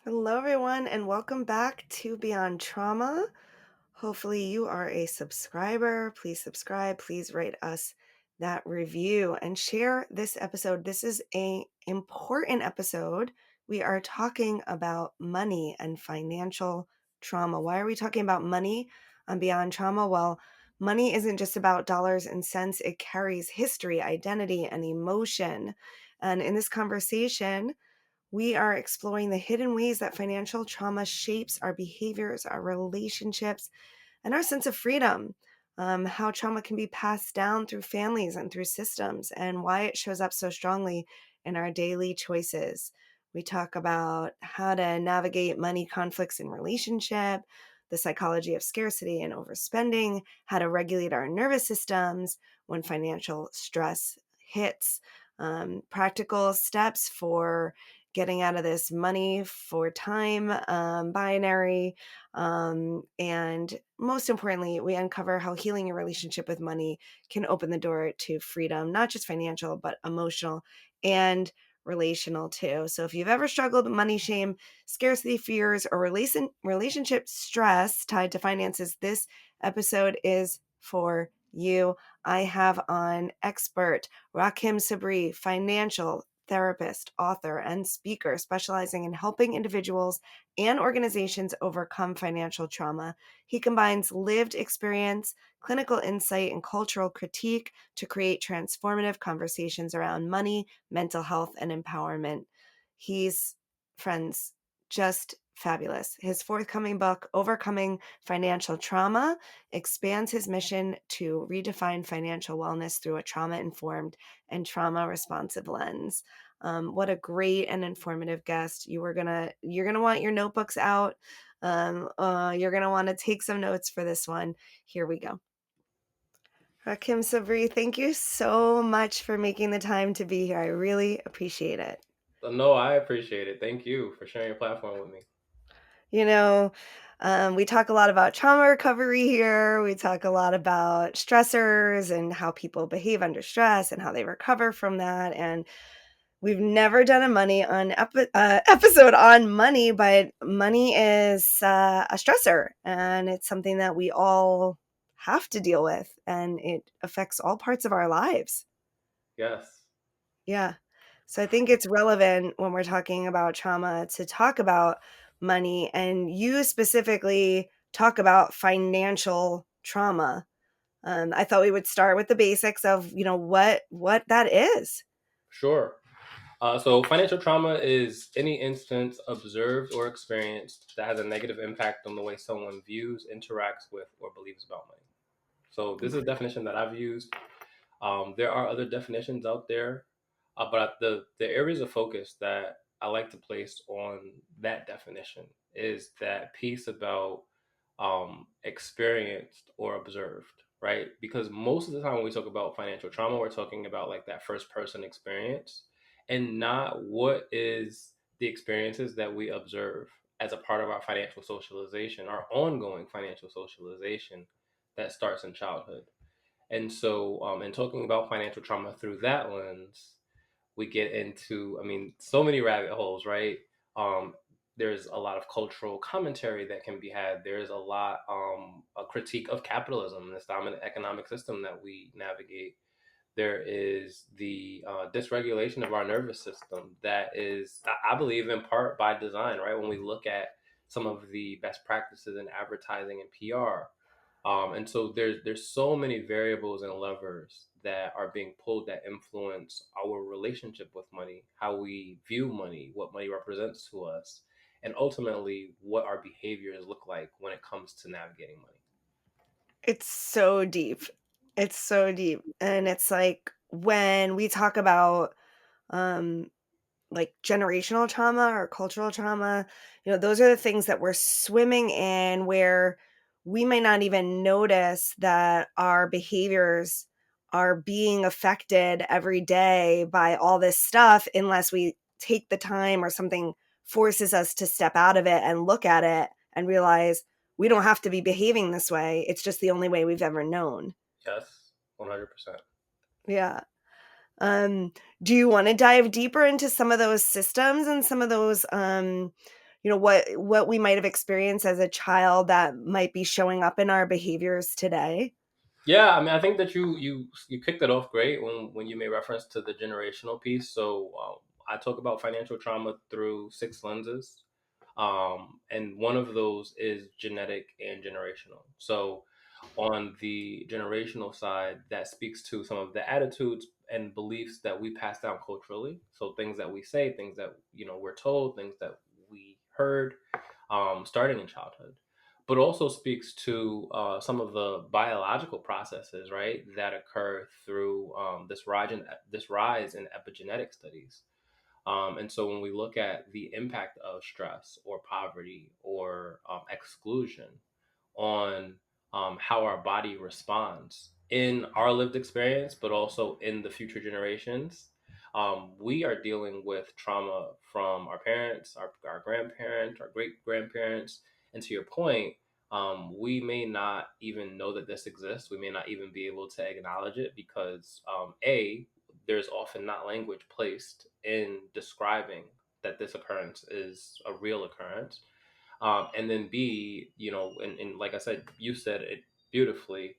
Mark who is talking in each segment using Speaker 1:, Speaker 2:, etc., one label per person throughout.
Speaker 1: Hello, everyone, and welcome back to Beyond Trauma. Hopefully, you are a subscriber. Please subscribe. Please write us that review and share this episode. This is a important episode. We are talking about money and financial trauma. Why are we talking about money on Beyond Trauma? Well, money isn't just about dollars and cents. It carries history, identity, and emotion. And in this conversation, we are exploring the hidden ways that financial trauma shapes our behaviors, our relationships, and our sense of freedom. How trauma can be passed down through families and through systems, and why it shows up so strongly in our daily choices. We talk about how to navigate money conflicts in relationship, the psychology of scarcity and overspending, how to regulate our nervous systems when financial stress hits, practical steps for getting out of this money for time binary. And most importantly, we uncover how healing your relationship with money can open the door to freedom, not just financial, but emotional and relational too. So if you've ever struggled with money shame, scarcity fears, or relationship stress tied to finances, this episode is for you. I have on expert Rahkim Sabree, financial therapist, author, and speaker specializing in helping individuals and organizations overcome financial trauma. He combines lived experience, clinical insight, and cultural critique to create transformative conversations around money, mental health, and empowerment. He's, friends, just fabulous. His forthcoming book, Overcoming Financial Trauma, expands his mission to redefine financial wellness through a trauma-informed and trauma-responsive lens. What a great and informative guest. You're gonna want your notebooks out. You're gonna want to take some notes for this one. Here we go. Rakim Sabree, thank you so much for making the time to be here. I really appreciate it.
Speaker 2: No, I appreciate it. Thank you for sharing your platform with me.
Speaker 1: You know, we talk a lot about trauma recovery here. We talk a lot about stressors and how people behave under stress and how they recover from that. And we've never done a episode on money, but money is a stressor, and it's something that we all have to deal with, and it affects all parts of our lives.
Speaker 2: Yes,
Speaker 1: Yeah. So I think it's relevant when we're talking about trauma to talk about money, and you specifically talk about financial trauma. I thought we would start with the basics of, what that is.
Speaker 2: sure. So, financial trauma is any instance observed or experienced that has a negative impact on the way someone views, interacts with, or believes about money. So, this is a definition that I've used. There are other definitions out there, but the areas of focus that I like to place on that definition is that piece about experienced or observed, right? Because most of the time when we talk about financial trauma, we're talking about like that first person experience and not what is the experiences that we observe as a part of our financial socialization, our ongoing financial socialization that starts in childhood. And so, in talking about financial trauma through that lens, we get into, I mean, so many rabbit holes, right? Um, there's a lot of cultural commentary that can be had. There's a lot, a critique of capitalism, this dominant economic system that we navigate. There is the dysregulation of our nervous system that is, I believe, in part by design, right? When we look at some of the best practices in advertising and PR, and so there's so many variables and levers that are being pulled that influence our relationship with money, how we view money, what money represents to us, and ultimately what our behaviors look like when it comes to navigating money.
Speaker 1: It's so deep. It's so deep. And it's like when we talk about um like generational trauma or cultural trauma, those are the things that we're swimming in, where we may not even notice that our behaviors are being affected every day by all this stuff unless we take the time or something forces us to step out of it and look at it and realize we don't have to be behaving this way. It's just the only way we've ever known.
Speaker 2: Yes, 100%.
Speaker 1: Yeah. Um, do you want to dive deeper into some of those systems and some of those what we might have experienced as a child that might be showing up in our behaviors today?
Speaker 2: Yeah, I mean, I think that you kicked it off great when you made reference to the generational piece. So I talk about financial trauma through six lenses, and one of those is genetic and generational. So on the generational side, that speaks to some of the attitudes and beliefs that we pass down culturally. So things that we say, things that we're told, things that we heard, starting in childhood, but also speaks to some of the biological processes, right, that occur through this rise in epigenetic studies. And so when we look at the impact of stress or poverty or exclusion on how our body responds in our lived experience, but also in the future generations. We are dealing with trauma from our parents, our grandparents, our great grandparents. And to your point, we may not even know that this exists. We may not even be able to acknowledge it because, there's often not language placed in describing that this occurrence is a real occurrence. And then B, and like I said, you said it beautifully.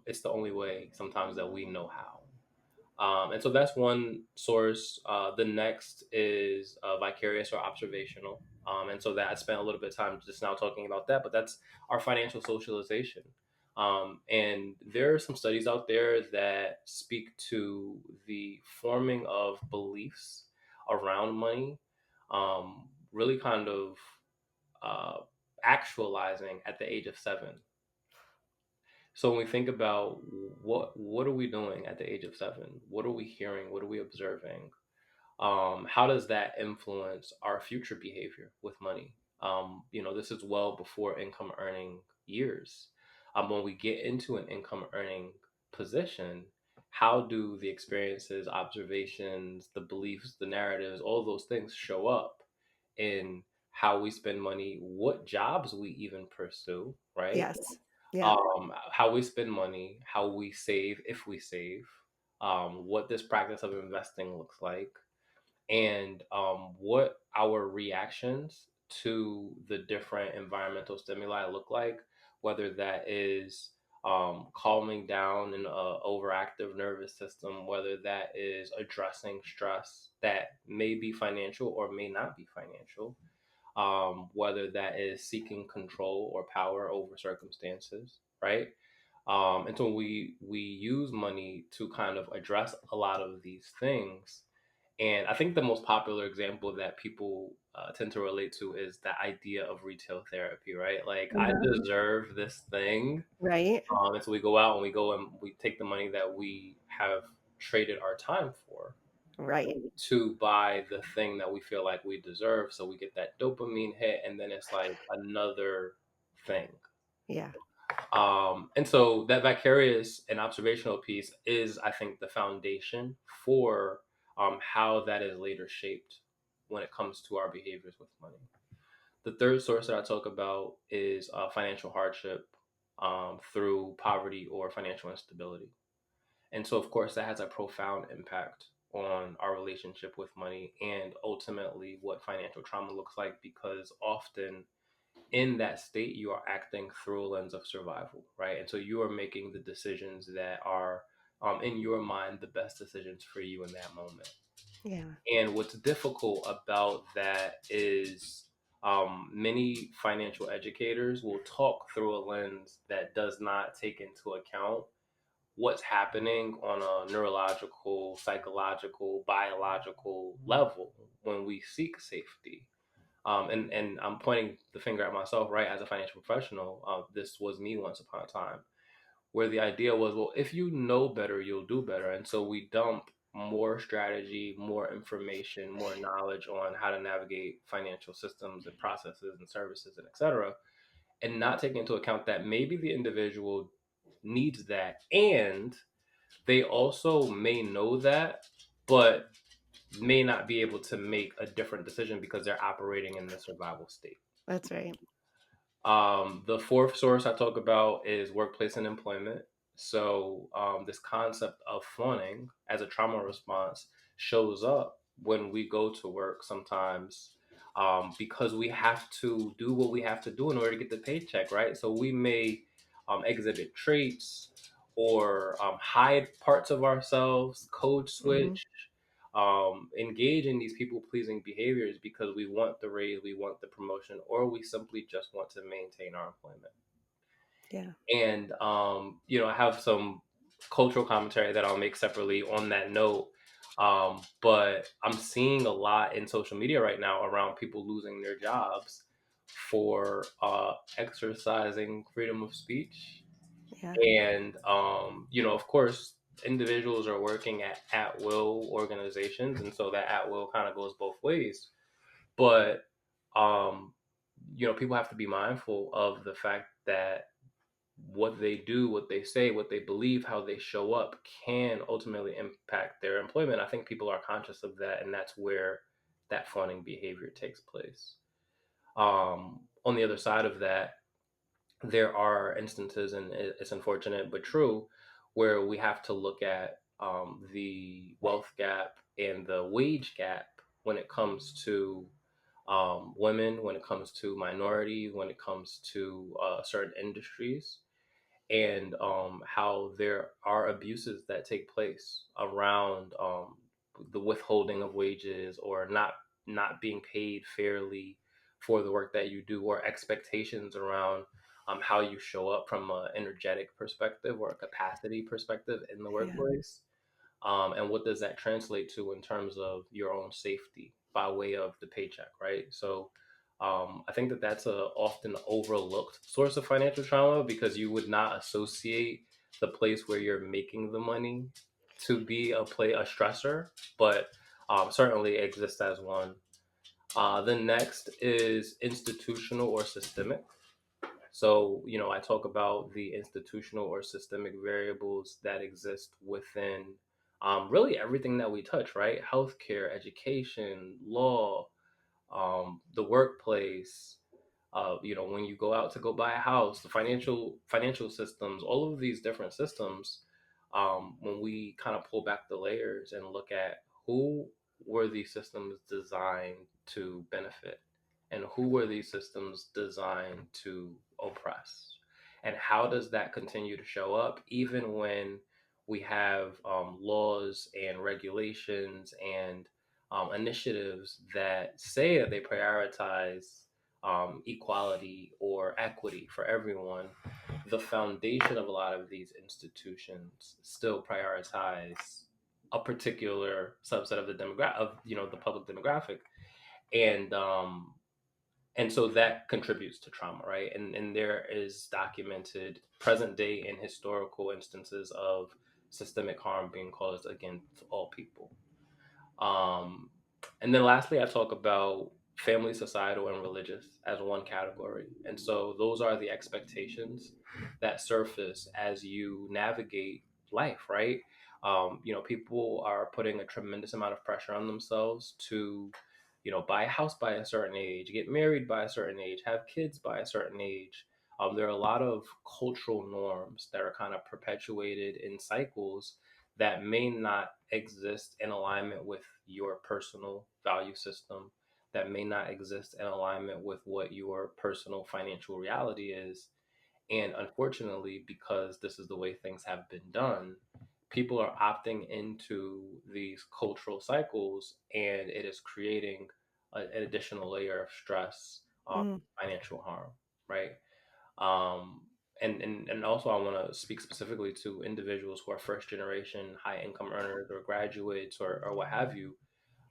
Speaker 2: It's the only way sometimes that we know how. And so that's one source. The next is vicarious or observational. And so that I spent a little bit of time just now talking about that, but that's our financial socialization. And there are some studies out there that speak to the forming of beliefs around money, really kind of uh, actualizing at the age of 7. So when we think about what are we doing at the age of 7, what are we hearing, what are we observing? How does that influence our future behavior with money? This is well before income earning years. When we get into an income earning position, how do the experiences, observations, the beliefs, the narratives, all those things show up in how we spend money, what jobs we even pursue, right?
Speaker 1: Yes. Yeah.
Speaker 2: How we spend money, how we save if we save, what this practice of investing looks like, and what our reactions to the different environmental stimuli look like, whether that is calming down an overactive nervous system, whether that is addressing stress that may be financial or may not be financial, whether that is seeking control or power over circumstances, right? And so we use money to kind of address a lot of these things. And I think the most popular example that people tend to relate to is the idea of retail therapy, right? Like, I
Speaker 1: Mhm.
Speaker 2: deserve this thing.
Speaker 1: Right.
Speaker 2: And so we go out and we take the money that we have traded our time for
Speaker 1: Right.
Speaker 2: to buy the thing that we feel like we deserve. So we get that dopamine hit, and then it's like another thing.
Speaker 1: Yeah.
Speaker 2: And so that vicarious and observational piece is, I think, the foundation for how that is later shaped when it comes to our behaviors with money. The third source that I talk about is financial hardship through poverty or financial instability. And so, of course, that has a profound impact on our relationship with money and ultimately what financial trauma looks like, because often in that state, you are acting through a lens of survival, right? And so you are making the decisions that are, in your mind, the best decisions for you in that moment.
Speaker 1: Yeah.
Speaker 2: And what's difficult about that is many financial educators will talk through a lens that does not take into account what's happening on a neurological, psychological, biological level when we seek safety. And I'm pointing the finger at myself, right? As a financial professional, this was me once upon a time, where the idea was, well, if you know better, you'll do better. And so we dump more strategy, more information, more knowledge on how to navigate financial systems and processes and services and et cetera, and not take into account that maybe the individual needs that. And they also may know that, but may not be able to make a different decision because they're operating in the survival state.
Speaker 1: That's right.
Speaker 2: The fourth source I talk about is workplace and employment. So, this concept of fawning as a trauma response shows up when we go to work sometimes, because we have to do what we have to do in order to get the paycheck, right? So we may exhibit traits or hide parts of ourselves, code
Speaker 1: Mhm.
Speaker 2: switch, engage in these people pleasing behaviors because we want the raise, we want the promotion, or we simply just want to maintain our employment.
Speaker 1: Yeah.
Speaker 2: And I have some cultural commentary that I'll make separately on that note. But I'm seeing a lot in social media right now around people losing their jobs for exercising freedom of speech.
Speaker 1: Yeah.
Speaker 2: And of course, individuals are working at will organizations, and so that at will kind of goes both ways. But um, people have to be mindful of the fact that what they do, what they say, what they believe, how they show up can ultimately impact their employment. I think people are conscious of that, and that's where that fawning behavior takes place. On the other side of that, there are instances, and it's unfortunate but true, where we have to look at the wealth gap and the wage gap when it comes to women, when it comes to minorities, when it comes to certain industries, and how there are abuses that take place around the withholding of wages or not being paid fairly for the work that you do, or expectations around how you show up from an energetic perspective or a capacity perspective in the
Speaker 1: Yeah.
Speaker 2: workplace. And what does that translate to in terms of your own safety by way of the paycheck, right? So I think that that's a often overlooked source of financial trauma because you would not associate the place where you're making the money to be a stressor, but certainly exists as one. The next is institutional or systemic. So, I talk about the institutional or systemic variables that exist within really everything that we touch, right? Healthcare, education, law, the workplace, when you go out to go buy a house, the financial systems, all of these different systems, when we kind of pull back the layers and look at who were these systems designed to benefit and who were these systems designed to oppress, and how does that continue to show up even when we have laws and regulations and initiatives that say that they prioritize equality or equity for everyone. The foundation of a lot of these institutions still prioritize a particular subset of the demographic of the public demographic, and so that contributes to trauma, right? And there is documented present day and historical instances of systemic harm being caused against all people. um, and then lastly, I talk about family, societal, and religious as one category. And so those are the expectations that surface as you navigate life, right? People are putting a tremendous amount of pressure on themselves to, buy a house by a certain age, get married by a certain age, have kids by a certain age. There are a lot of cultural norms that are kind of perpetuated in cycles that may not exist in alignment with your personal value system, that may not exist in alignment with what your personal financial reality is. And unfortunately, because this is the way things have been done, people are opting into these cultural cycles, and it is creating an additional layer of stress,
Speaker 1: Mm.
Speaker 2: financial harm, right? Um, and also, I want to speak specifically to individuals who are first generation high income earners or graduates or what have you,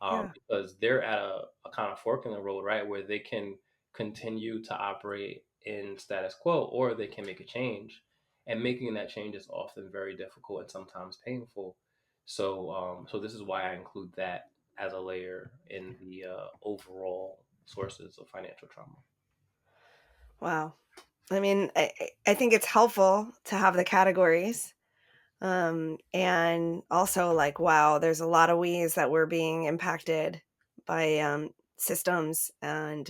Speaker 1: Yeah.
Speaker 2: because they're at a kind of fork in the road, right, where they can continue to operate in status quo or they can make a change. And making that change is often very difficult and sometimes painful. So this is why I include that as a layer in the overall sources of financial trauma.
Speaker 1: Wow. I mean, I think it's helpful to have the categories. And also, like, wow, there's a lot of ways that we're being impacted by systems. And,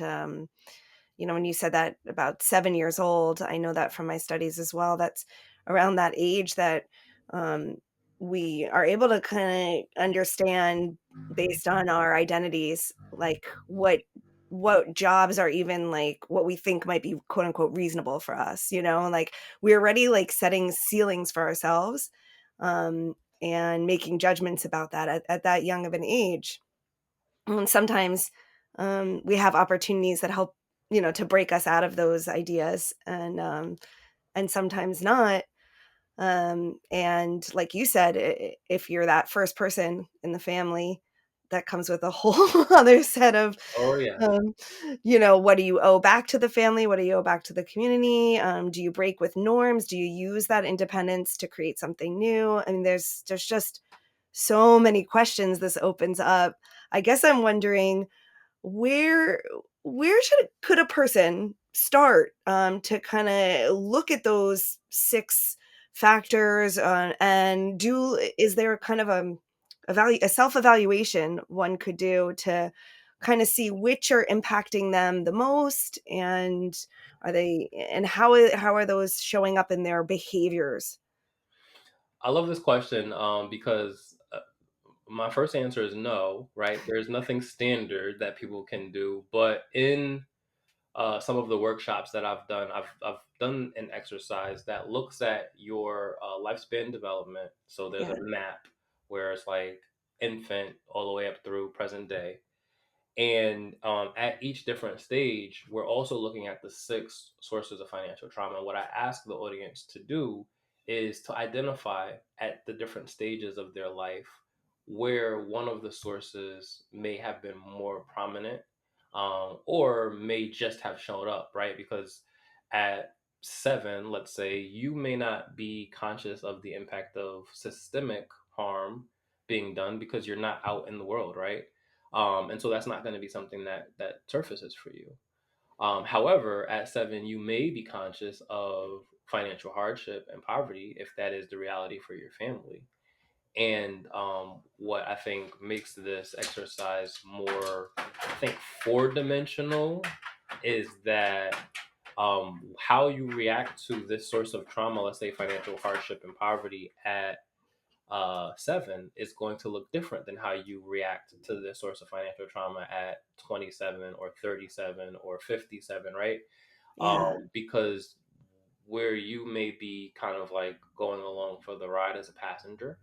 Speaker 1: when you said that about 7 years old, I know that from my studies as well. That's around that age that um, we are able to kind of understand based on our identities, like what. what jobs are even like what we think might be quote unquote reasonable for us, like we're already like setting ceilings for ourselves, and making judgments about that at that young of an age. And sometimes we have opportunities that help, to break us out of those ideas, and sometimes not. And like you said, if you're that first person in the family, that comes with a whole other set of,
Speaker 2: Oh yeah.
Speaker 1: um, what do you owe back to the family? What do you owe back to the community? Do you break with norms? Do you use that independence to create something new? I mean, there's just so many questions this opens up. I guess I'm wondering, where could a person start, to kind of look at those six factors, and do is there kind of a self-evaluation one could do to kind of see which are impacting them the most, and how are those showing up in their behaviors?
Speaker 2: I love this question because my first answer is no, right? There's nothing standard that people can do, but in some of the workshops that I've done an exercise that looks at your lifespan development. So there's a
Speaker 1: Yeah,
Speaker 2: map where it's like infant all the way up through present day. And at each different stage, we're also looking at the six sources of financial trauma. What I ask the audience to do is to identify at the different stages of their life where one of the sources may have been more prominent, or may just have shown up, right? Because at 7, let's say, you may not be conscious of the impact of systemic harm being done because you're not out in the world, right? And so that's not going to be something that surfaces for you. However, at 7, you may be conscious of financial hardship and poverty if that is the reality for your family. And what I think makes this exercise more, I think, 4 dimensional is that how you react to this source of trauma, let's say financial hardship and poverty at 7, is going to look different than how you react to the source of financial trauma at 27 or 37 or 57, right?
Speaker 1: yeah,
Speaker 2: Because where you may be kind of like going along for the ride as a passenger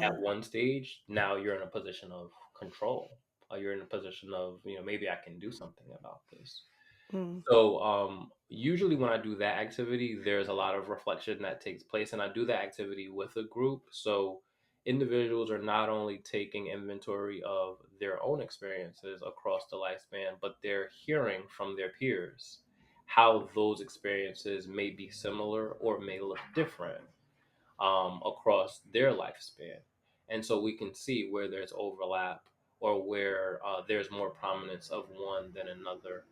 Speaker 2: at
Speaker 1: yeah.
Speaker 2: one stage, now you're in a position of control. You're in a position of, maybe I can do something about this.
Speaker 1: Mm,
Speaker 2: So, usually when I do that activity, there's a lot of reflection that takes place, and I do that activity with a group. So, individuals are not only taking inventory of their own experiences across the lifespan, but they're hearing from their peers how those experiences may be similar or may look different, across their lifespan. And so we can see where there's overlap or where there's more prominence of one than another.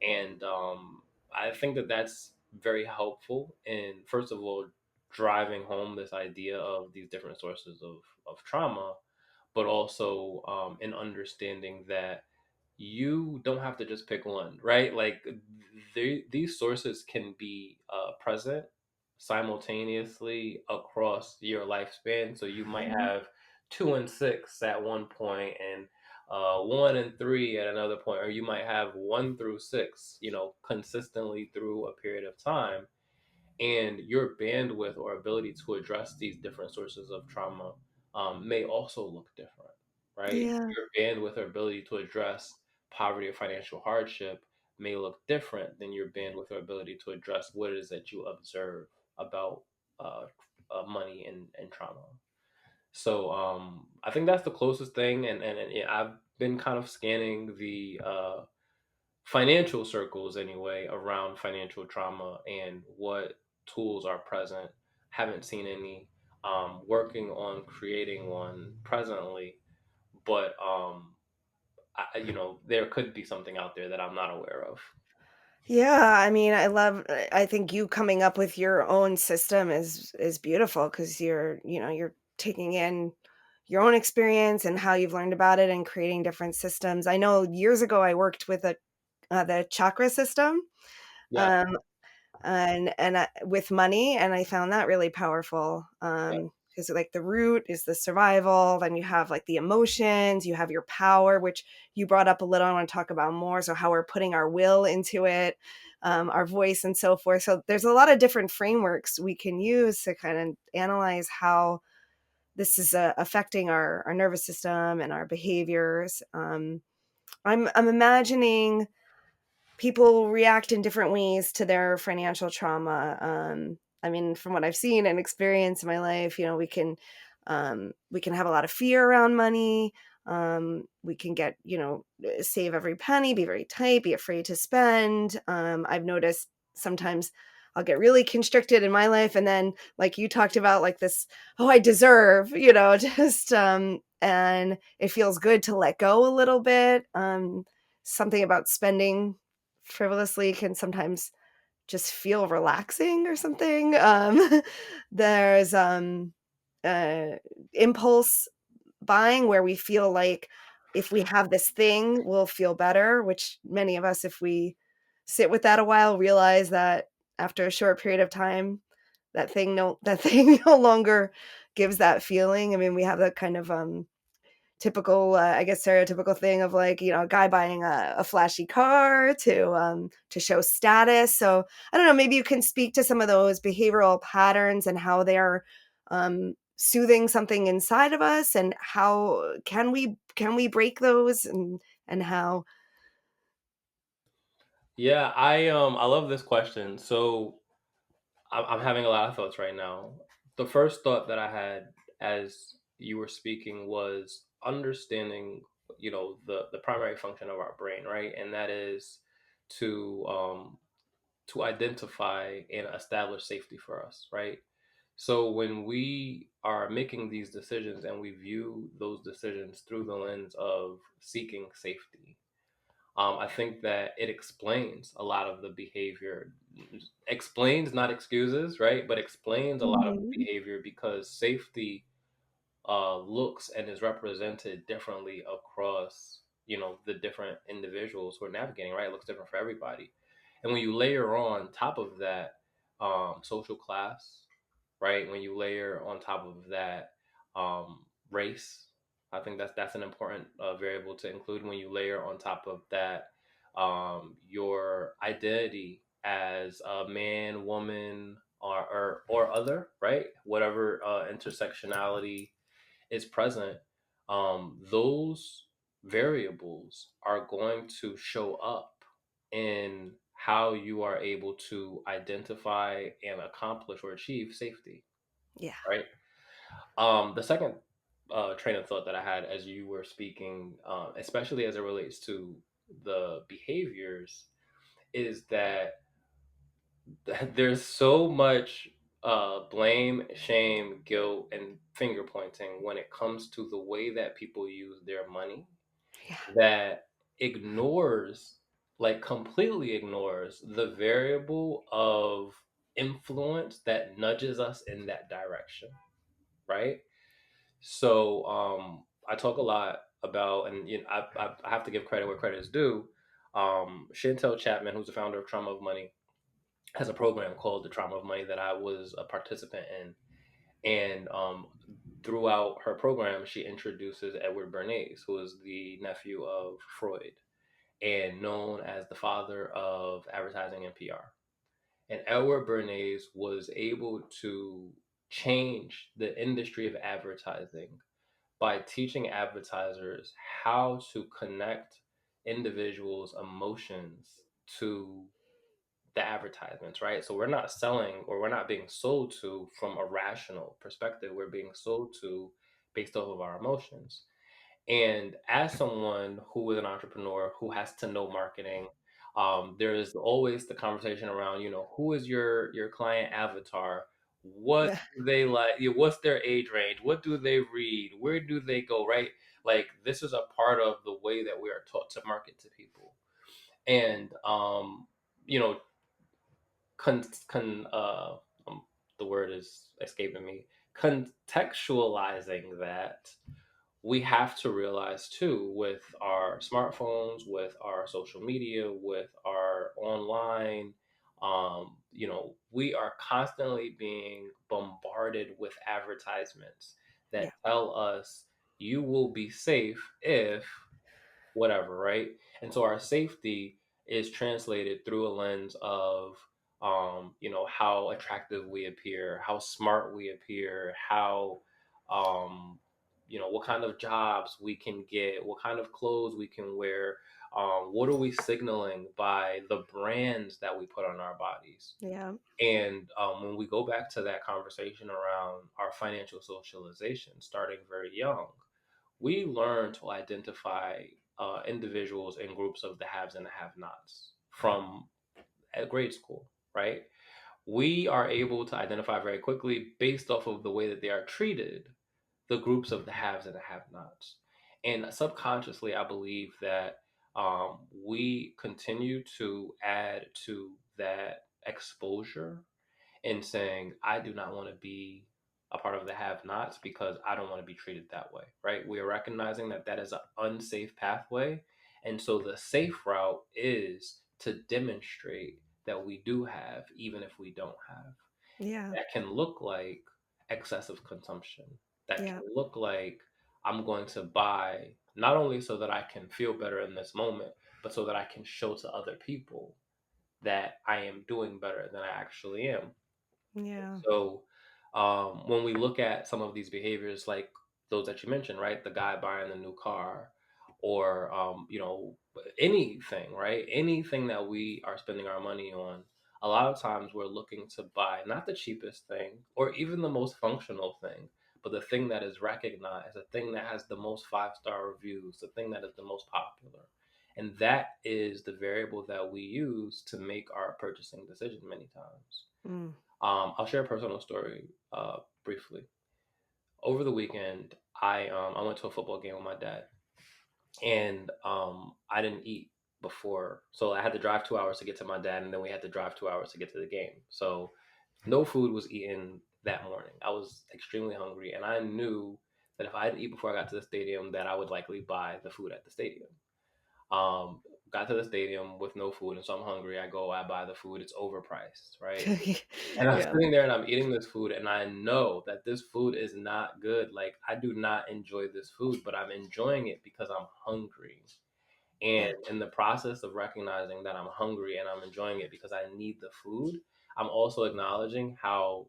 Speaker 2: And I think that that's very helpful in, first of all, driving home this idea of these different sources of trauma, but also in understanding that you don't have to just pick one, right? Like these sources can be present simultaneously across your lifespan. So you might
Speaker 1: mhm.
Speaker 2: have 2 and 6 at one point, and 1 and 3 at another point, or you might have 1 through 6, consistently through a period of time. And your bandwidth or ability to address these different sources of trauma may also look different, right?
Speaker 1: Yeah,
Speaker 2: Your bandwidth or ability to address poverty or financial hardship may look different than your bandwidth or ability to address what it is that you observe about uh, money and trauma. So I think that's the closest thing, and yeah, I've been kind of scanning the financial circles anyway around financial trauma and what tools are present. Haven't seen any. Working on creating one presently, but there could be something out there that I'm not aware of.
Speaker 1: yeah. I mean, I think you coming up with your own system is beautiful, because you're taking in your own experience and how you've learned about it and creating different systems. I know years ago I worked with the chakra system,
Speaker 2: Yeah,
Speaker 1: um, with money, and I found that really powerful.
Speaker 2: yeah.
Speaker 1: because like the root is the survival, then you have like the emotions, you have your power, which you brought up a little. I want to talk about more. So how we're putting our will into it, our voice, and so forth. So there's a lot of different frameworks we can use to kind of analyze how this is affecting our nervous system and our behaviors. I'm imagining people react in different ways to their financial trauma. I mean, from what I've seen and experienced in my life, we can have a lot of fear around money. We can get, save every penny, be very tight, be afraid to spend. I've noticed sometimes I'll get really constricted in my life, and then, like you talked about, like this, oh, I deserve, just and it feels good to let go a little bit. Something about spending frivolously can sometimes just feel relaxing or something. There's uh, impulse buying where we feel like if we have this thing, we'll feel better, which many of us, if we sit with that a while, realize that after a short period of time, that thing no longer gives that feeling. I mean, we have that kind of typical, I guess, stereotypical thing of like, a guy buying a flashy car to show status. So I don't know, maybe you can speak to some of those behavioral patterns and how they are soothing something inside of us, and how can we break those, and how.
Speaker 2: Yeah, I love this question. So I'm having a lot of thoughts right now. The first thought that I had as you were speaking was understanding, the primary function of our brain, right? And that is to to identify and establish safety for us, right? So when we are making these decisions and we view those decisions through the lens of seeking safety, I think that it explains a lot of the behavior. Explains, not excuses, right? But explains a lot of the
Speaker 1: Mhm.
Speaker 2: behavior because safety looks and is represented differently across, the different individuals who are navigating, right? It looks different for everybody. And when you layer on top of that social class, right? When you layer on top of that race, I think that's an important variable to include. When you layer on top of that your identity as a man, woman, or other, right? Whatever intersectionality is present, those variables are going to show up in how you are able to identify and accomplish or achieve safety,
Speaker 1: Yeah.
Speaker 2: right? The second train of thought that I had as you were speaking, especially as it relates to the behaviors, is that there's so much blame, shame, guilt, and finger pointing when it comes to the way that people use their money
Speaker 1: Yeah.
Speaker 2: that ignores, like completely ignores, the variable of influence that nudges us in that direction, right? So I talk a lot about, and I have to give credit where credit is due. Chantel Chapman, who's the founder of Trauma of Money, has a program called the Trauma of Money that I was a participant in. And throughout her program, she introduces Edward Bernays, who is the nephew of Freud and known as the father of advertising and PR. And Edward Bernays was able to change the industry of advertising by teaching advertisers how to connect individuals' emotions to the advertisements, right? So we're not selling, or we're not being sold to from a rational perspective. We're being sold to based off of our emotions. And as someone who is an entrepreneur who has to know marketing, there is always the conversation around, who is your client avatar? What
Speaker 1: Yeah.
Speaker 2: do they like? What's their age range? What do they read? Where do they go? Right? Like this is a part of the way that we are taught to market to people. And you know, con, con the word is escaping me. Contextualizing that, we have to realize too, with our smartphones, with our social media, with our online We are constantly being bombarded with advertisements
Speaker 1: Yeah.
Speaker 2: that tell us you will be safe if whatever, right? And so our safety is translated through a lens of, how attractive we appear, how smart we appear, how, um, what kind of jobs we can get, what kind of clothes we can wear. What are we signaling by the brands that we put on our bodies?
Speaker 1: Yeah.
Speaker 2: And when we go back to that conversation around our financial socialization, starting very young, we learn to identify individuals and groups of the haves and the have-nots from at grade school, right? We are able to identify very quickly based off of the way that they are treated, the groups of the haves and the have-nots. And subconsciously, I believe that we continue to add to that exposure and saying, I do not want to be a part of the have nots because I don't want to be treated that way, right? We are recognizing that that is an unsafe pathway. And so the safe route is to demonstrate that we do have, even if we don't have.
Speaker 1: Yeah.
Speaker 2: That can look like excessive consumption. That
Speaker 1: Yeah.
Speaker 2: can look like I'm going to buy not only so that I can feel better in this moment, but so that I can show to other people that I am doing better than I actually am.
Speaker 1: Yeah.
Speaker 2: So when we look at some of these behaviors, like those that you mentioned, right, the guy buying the new car, or anything, right, anything that we are spending our money on, a lot of times we're looking to buy not the cheapest thing or even the most functional thing, but the thing that is recognized, the thing that has the most five-star reviews, the thing that is the most popular. And that is the variable that we use to make our purchasing decision many times.
Speaker 1: Mm.
Speaker 2: I'll share a personal story briefly. Over the weekend, I went to a football game with my dad, and I didn't eat before, so I had to drive 2 hours to get to my dad, and then we had to drive 2 hours to get to the game. So no food was eaten that morning. I was extremely hungry, and I knew that if I didn't eat before I got to the stadium, that I would likely buy the food at the stadium. Um, Got to the stadium with no food, and so I'm hungry. I buy the food. It's overpriced, right? And I'm
Speaker 1: Yeah.
Speaker 2: sitting there and I'm eating this food, and I know that this food is not good. Like, I do not enjoy this food, but I'm enjoying it because I'm hungry. And
Speaker 1: Yeah.
Speaker 2: in the process of recognizing that I'm hungry and I'm enjoying it because I need the food, I'm also acknowledging how,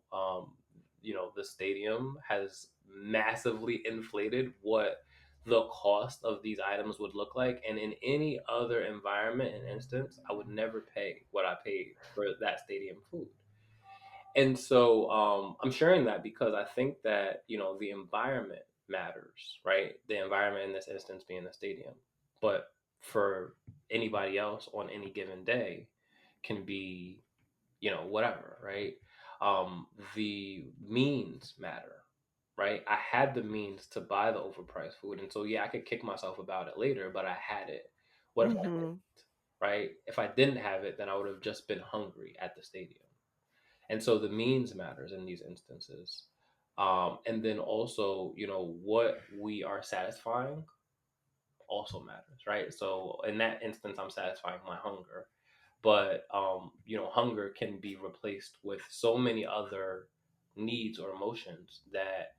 Speaker 2: the stadium has massively inflated what the cost of these items would look like. And in any other environment and instance, I would never pay what I paid for that stadium food. And so I'm sharing that because I think that, the environment matters, right? The environment in this instance being the stadium. But for anybody else on any given day can be, whatever, right? The means matter, right? I had the means to buy the overpriced food. And so, yeah, I could kick myself about it later, but I had it. What if I didn't,
Speaker 1: Hmm.
Speaker 2: right? If I didn't have it, then I would have just been hungry at the stadium. And so the means matters in these instances. And then also, what we are satisfying also matters, right? So in that instance, I'm satisfying my hunger. But, hunger can be replaced with so many other needs or emotions that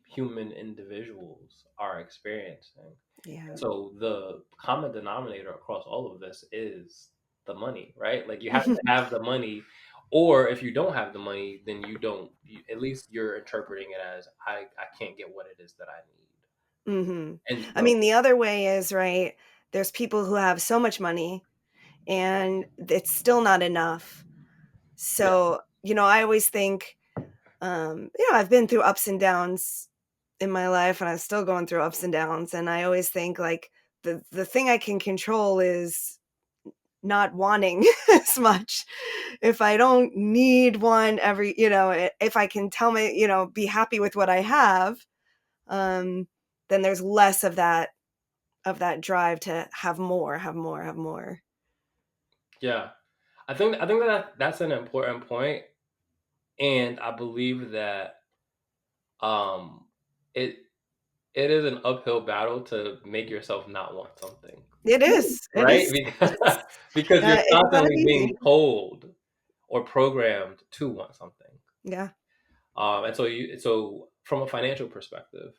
Speaker 2: human individuals are experiencing.
Speaker 1: Yeah.
Speaker 2: So the common denominator across all of this is the money, right? Like, you have to have the money, or if you don't have the money, then you don't. At least you're interpreting it as I can't get what it is that I need.
Speaker 1: Hmm.
Speaker 2: And
Speaker 1: I
Speaker 2: so,
Speaker 1: mean, the other way is, right, there's people who have so much money and it's still not enough.
Speaker 2: yeah,
Speaker 1: So, I always think, I've been through ups and downs in my life, and I'm still going through ups and downs. And I always think, like, the thing I can control is not wanting as much. If I don't need one if I can tell me, be happy with what I have, um, then there's less of that drive to have more, have more, have more.
Speaker 2: yeah. I think that that's an important point, and I believe that um, it it is an uphill battle to make yourself not want something,
Speaker 1: It is. It
Speaker 2: right?
Speaker 1: is.
Speaker 2: Because because you're
Speaker 1: It's not
Speaker 2: constantly being
Speaker 1: easy.
Speaker 2: told or programmed to want something.
Speaker 1: Yeah.
Speaker 2: And so from a financial perspective,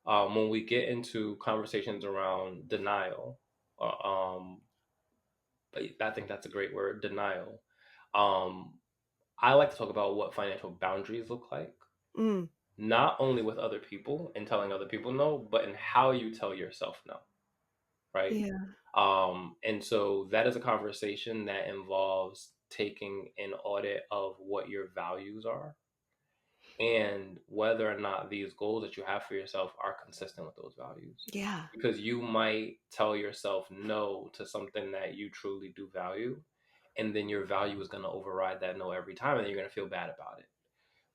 Speaker 2: when we get into conversations around denial, um, I think that's a great word, denial. Um, I like to talk about what financial boundaries look like,
Speaker 1: Mm.
Speaker 2: not only with other people and telling other people no, but in how you tell yourself no, right?
Speaker 1: Yeah.
Speaker 2: And so that is a conversation that involves taking an audit of what your values are and whether or not these goals that you have for yourself are consistent with those values.
Speaker 1: Yeah.
Speaker 2: Because you might tell yourself no to something that you truly do value, and then your value is going to override that no every time, and then you're going to feel bad about it.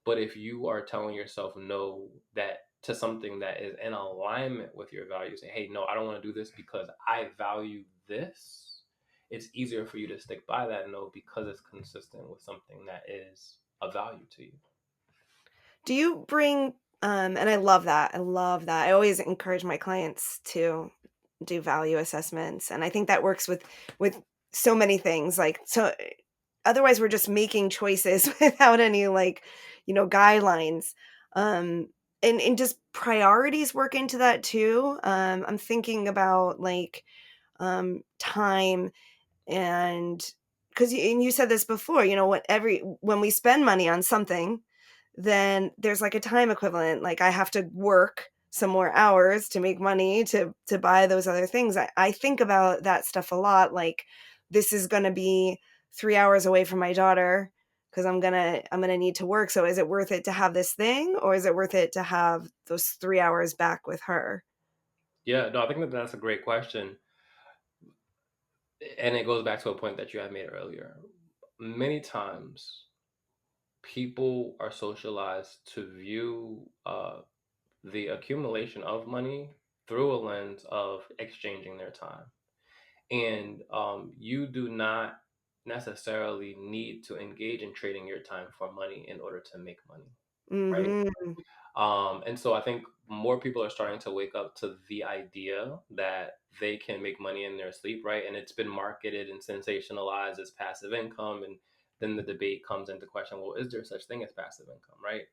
Speaker 2: But if you are telling yourself no that to something that is in alignment with your values, say, hey, no, I don't want to do this because I value this, it's easier for you to stick by that no because it's consistent with something that is a value to you.
Speaker 1: Do you bring and I love that. I love that. I always encourage my clients to do value assessments, and I think that works with so many things. Like, so otherwise we're just making choices without any, like, guidelines. Um and just priorities work into that too. I'm thinking about, like, time, and because you said this before, when we spend money on something, then there's like a time equivalent. Like, I have to work some more hours to make money to buy those other things. I think about that stuff a lot. Like, this is going to be 3 hours away from my daughter because I'm gonna need to work. So is it worth it to have this thing, or is it worth it to have those 3 hours back with her?
Speaker 2: Yeah, no, I think that that's a great question. And it goes back to a point that you had made earlier. Many times, people are socialized to view the accumulation of money through a lens of exchanging their time. And you do not necessarily need to engage in trading your time for money in order to make money, right?
Speaker 1: Mm-hmm.
Speaker 2: And so I think more people are starting to wake up to the idea that they can make money in their sleep, right? And it's been marketed and sensationalized as passive income. And then the debate comes into question, well, is there such thing as passive income, right?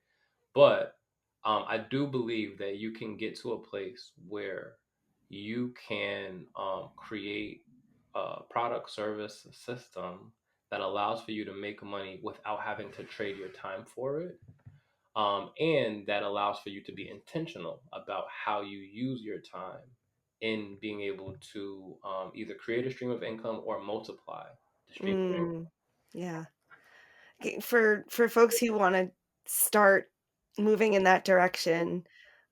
Speaker 2: But I do believe that you can get to a place where you can create a product service system that allows for you to make money without having to trade your time for it, and that allows for you to be intentional about how you use your time in being able to either create a stream of income or multiply the stream of income.
Speaker 1: Mm. Yeah. For folks who wanna start moving in that direction,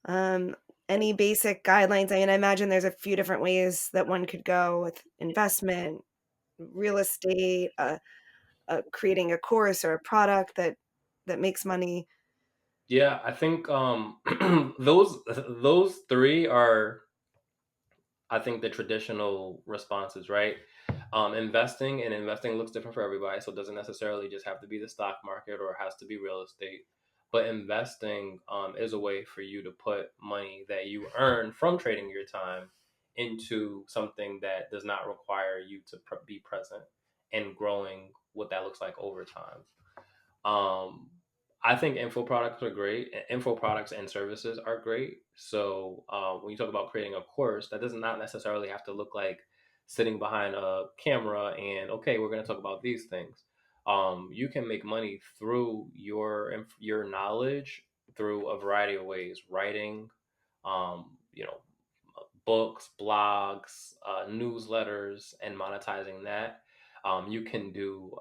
Speaker 1: um, any basic guidelines? I mean, I imagine there's a few different ways that one could go with investment, real estate, creating a course or a product that makes money.
Speaker 2: Yeah, I think those three are, I think, the traditional responses, right? Investing looks different for everybody, so it doesn't necessarily just have to be the stock market or it has to be real estate. But investing is a way for you to put money that you earn from trading your time into something that does not require you to be present and growing what that looks like over time. Um, I think info products are great. Info products and services are great. So when you talk about creating a course, that does not necessarily have to look like sitting behind a camera and okay, we're going to talk about these things. You can make money through your knowledge through a variety of ways: writing, you know, books, blogs, newsletters, and monetizing that. You can do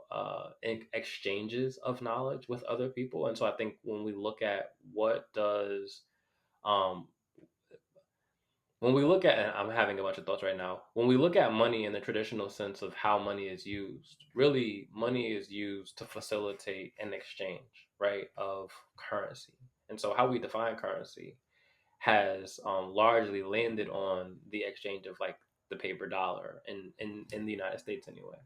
Speaker 2: exchanges of knowledge with other people. And so I think when we look at um, when we look at, and I'm having a bunch of thoughts right now, when we look at money in the traditional sense of how money is used, really money is used to facilitate an exchange, right, of currency. And so how we define currency has largely landed on the exchange of like the paper dollar in the United States anyway.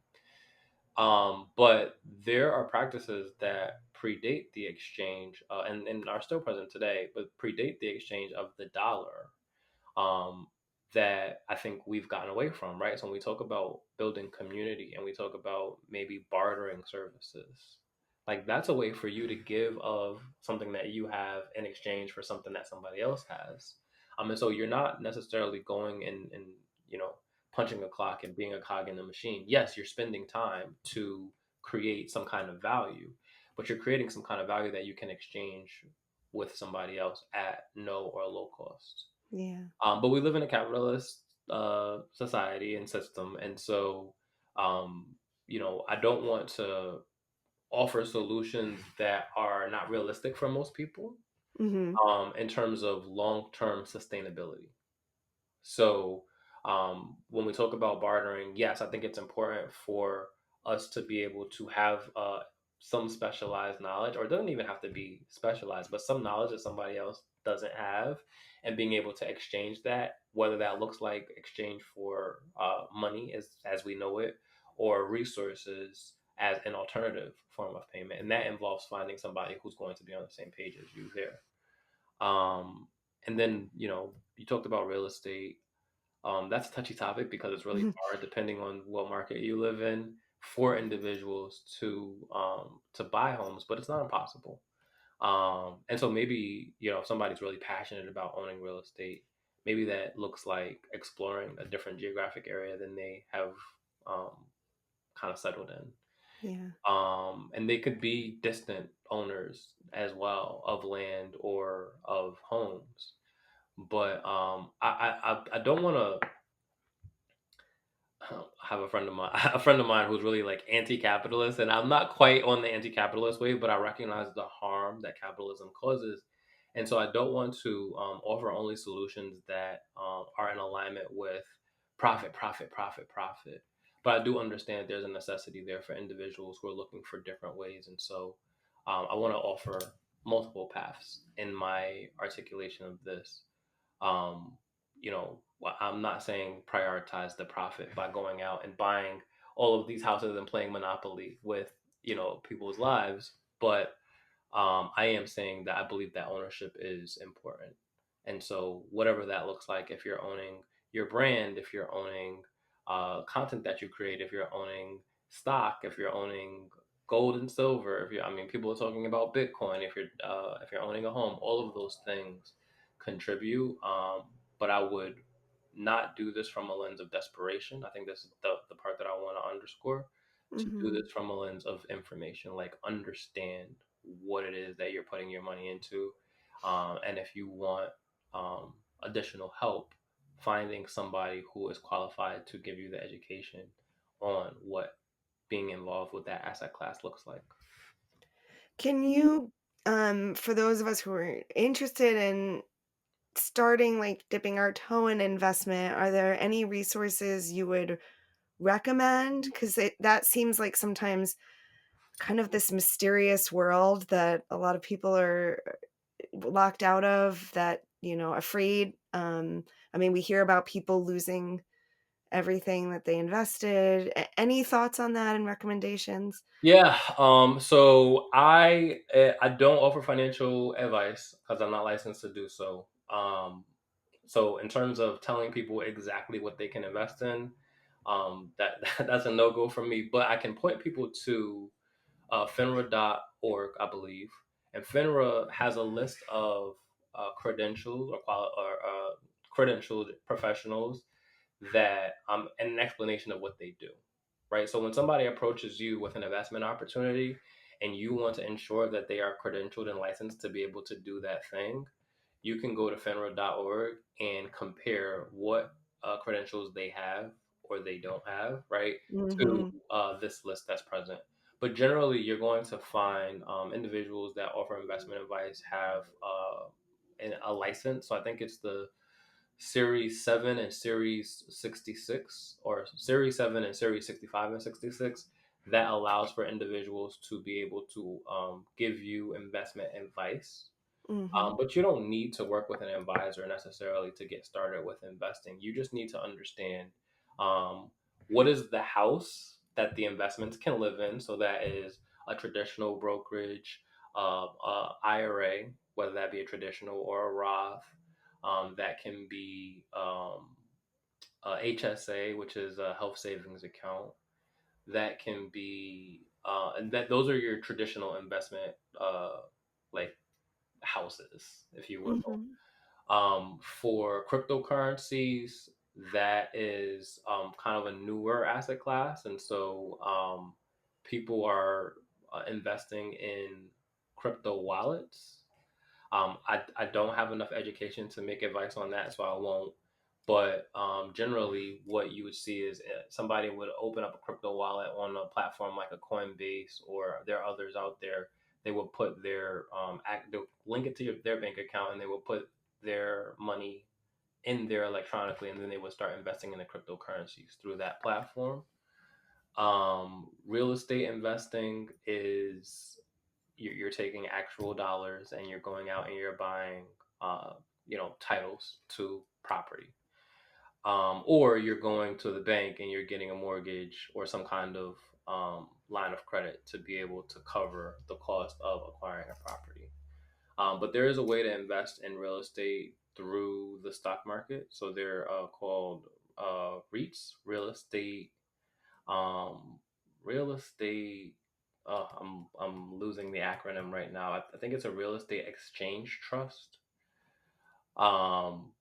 Speaker 2: But there are practices that predate the exchange and are still present today, but predate the exchange of the dollar, um, that I think we've gotten away from, right? So when we talk about building community and we talk about maybe bartering services, Like that's a way for you to give of something that you have in exchange for something that somebody else has. And so you're not necessarily going and you know punching a clock and being a cog in the machine. Yes, you're spending time to create some kind of value, but you're creating some kind of value that you can exchange with somebody else at no or low cost.
Speaker 1: Yeah.
Speaker 2: But we live in a capitalist society and system, and so I don't want to offer solutions that are not realistic for most people
Speaker 1: Mhm.
Speaker 2: in terms of long term sustainability. So, when we talk about bartering, yes, I think it's important for us to be able to have some specialized knowledge, or it doesn't even have to be specialized, but some knowledge that somebody else doesn't have, and being able to exchange that, whether that looks like exchange for money as we know it, or resources as an alternative form of payment. And that involves finding somebody who's going to be on the same page as you there. Um, and then, you talked about real estate. That's a touchy topic because it's really hard, depending on what market you live in, for individuals to buy homes, but it's not impossible. And so maybe if somebody's really passionate about owning real estate, maybe that looks like exploring a different geographic area than they have um, kind of settled in.
Speaker 1: Yeah.
Speaker 2: And they could be distant owners as well of land or of homes. But I don't want to have a friend of mine, a friend of mine who's really like anti-capitalist, and I'm not quite on the anti-capitalist wave, but I recognize the harm that capitalism causes, and so I don't want to offer only solutions that are in alignment with profit, profit, profit, profit. But I do understand there's a necessity there for individuals who are looking for different ways, and so I want to offer multiple paths in my articulation of this. um, I'm not saying prioritize the profit by going out and buying all of these houses and playing Monopoly with, people's lives, but I am saying that I believe that ownership is important. And so, whatever that looks like, if you're owning your brand, if you're owning content that you create, if you're owning stock, if you're owning gold and silver, people are talking about Bitcoin, if you're owning a home, all of those things contribute. But I would not do this from a lens of desperation. I think this is the part that I want to underscore, to do
Speaker 1: Mhm.
Speaker 2: this from a lens of information, like understand what it is that you're putting your money into. And if you want additional help, finding somebody who is qualified to give you the education on what being involved with that asset class looks like.
Speaker 1: Can you, for those of us who are interested in starting, like, dipping our toe in investment, are there any resources you would recommend? Because that seems like sometimes kind of this mysterious world that a lot of people are locked out of, that, afraid. I mean, we hear about people losing everything that they invested. Any thoughts on that and recommendations?
Speaker 2: Yeah. So I don't offer financial advice because I'm not licensed to do so. So in terms of telling people exactly what they can invest in, that that's a no go for me. But I can point people to FINRA.org, I believe, and FINRA has a list of credentials or credentialed professionals that and an explanation of what they do, right? So when somebody approaches you with an investment opportunity and you want to ensure that they are credentialed and licensed to be able to do that thing, you can go to finra.org and compare what credentials they have or they don't have, right, to
Speaker 1: Mhm.
Speaker 2: this list that's present. But generally, you're going to find individuals that offer investment advice have a license. So I think it's the Series 7 and Series 66, or Series 7 and Series 65 and 66, that allows for individuals to be able to give you investment advice.
Speaker 1: Mhm.
Speaker 2: But you don't need to work with an advisor necessarily to get started with investing. You just need to understand um, what is the house that the investments can live in. So that is a traditional brokerage, IRA, whether that be a traditional or a Roth. That can be HSA, which is a health savings account. That can be And that those are your traditional investment, like houses, if you will.
Speaker 1: Mhm.
Speaker 2: For cryptocurrencies, that is kind of a newer asset class, and so people are investing in crypto wallets. I don't have enough education to make advice on that, so I won't. But generally, what you would see is somebody would open up a crypto wallet on a platform like a Coinbase, or there are others out there. They will put their they'll link it to their bank account, and they will put their money in there electronically, and then they would start investing in the cryptocurrencies through that platform. Real estate investing is you're taking actual dollars and you're going out and you're buying, uh, titles to property. Or you're going to the bank and you're getting a mortgage or some kind of line of credit to be able to cover the cost of acquiring a property. But there is a way to invest in real estate through the stock market. So they're called REITs, um, real estate. I'm losing the acronym right now. I think it's a real estate exchange trust. Um,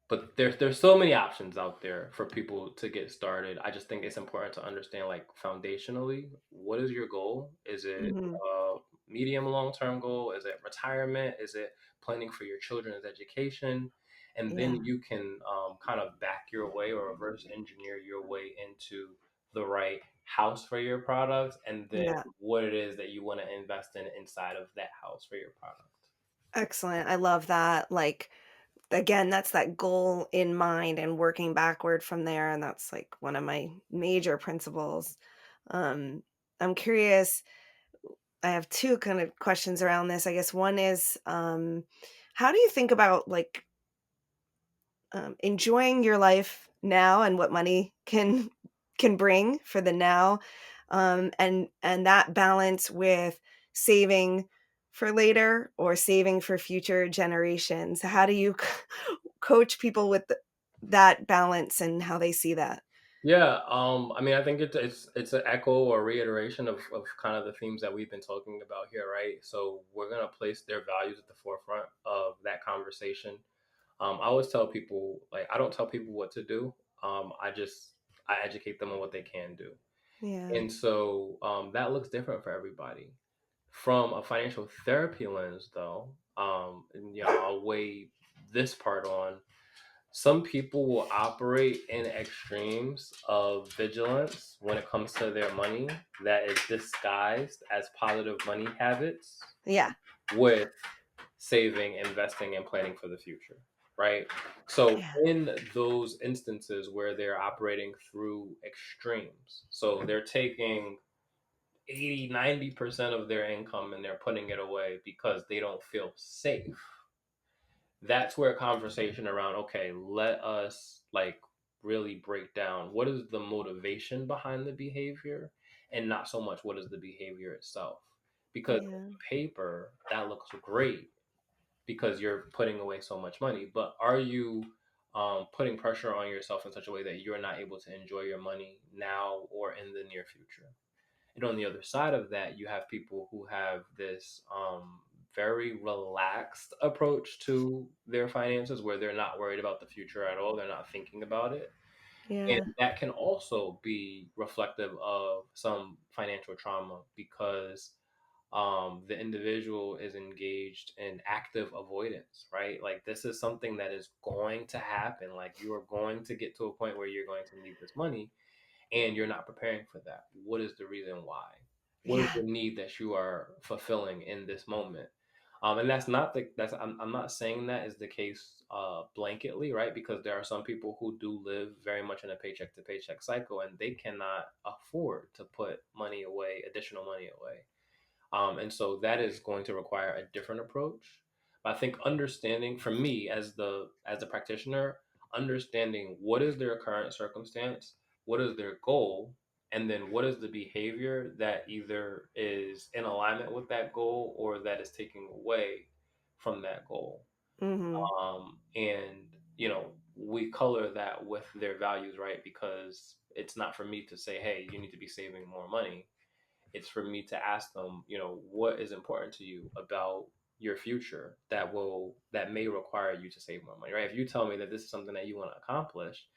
Speaker 2: but there's so many options out there for people to get started. I just think it's important to understand, like, foundationally, what is your goal? Is it
Speaker 1: Mhm.
Speaker 2: a medium long term goal? Is it retirement? Is it planning for your children's education? And then
Speaker 1: Yeah.
Speaker 2: you can kind of back your way or reverse engineer your way into the right house for your product, and then
Speaker 1: Yeah.
Speaker 2: what it is that you want to invest in inside of that house for your product.
Speaker 1: Excellent. I love that. Like, again, that's that goal in mind and working backward from there, and that's, like, one of my major principles. Um, I'm curious, I have 2 kind of questions around this. I guess one is, how do you think about, like, enjoying your life now and what money can bring for the now, and that balance with saving for later or saving for future generations? How do you coach people with that balance and how they see that?
Speaker 2: Yeah, I mean, I think it's an echo or reiteration of kind of the themes that we've been talking about here, right? So we're gonna place their values at the forefront of that conversation. I always tell people, like, I don't tell people what to do. I educate them on what they can do,
Speaker 1: Yeah.
Speaker 2: and so that looks different for everybody. From a financial therapy lens, though, and I'll weigh this part on. Some people will operate in extremes of vigilance when it comes to their money that is disguised as positive money habits
Speaker 1: Yeah.
Speaker 2: with saving, investing, and planning for the future, right? So,
Speaker 1: Yeah.
Speaker 2: in those instances where they're operating through extremes, so they're taking 80, 90% of their income and they're putting it away because they don't feel safe. That's where a conversation around, okay, let us, like, really break down what is the motivation behind the behavior and not so much what is the behavior itself. Because
Speaker 1: Yeah.
Speaker 2: on paper, that looks great because you're putting away so much money, but are you putting pressure on yourself in such a way that you're not able to enjoy your money now or in the near future? And on the other side of that, you have people who have this very relaxed approach to their finances where they're not worried about the future at all. They're not thinking about it. And
Speaker 1: Yeah.
Speaker 2: that can also be reflective of some financial trauma because the individual is engaged in active avoidance, right? Like, this is something that is going to happen. Like, you are going to get to a point where you're going to need this money and you're not preparing for that. What is the reason why? What is
Speaker 1: Yeah.
Speaker 2: the need that you are fulfilling in this moment? And I'm not saying that is the case blanketly, right? Because there are some people who do live very much in a paycheck to paycheck cycle and they cannot afford to put money away, additional money away. And so that is going to require a different approach. But I think understanding, for me as the practitioner, understanding what is their current circumstance, what is their goal, and then what is the behavior that either is in alignment with that goal or that is taking away from that goal.
Speaker 1: Mhm.
Speaker 2: And we color that with their values, right? Because it's not for me to say, hey, you need to be saving more money. it's for me to ask them, what is important to you about your future that may require you to save more money, right? If you tell me that this is something that you want to accomplish,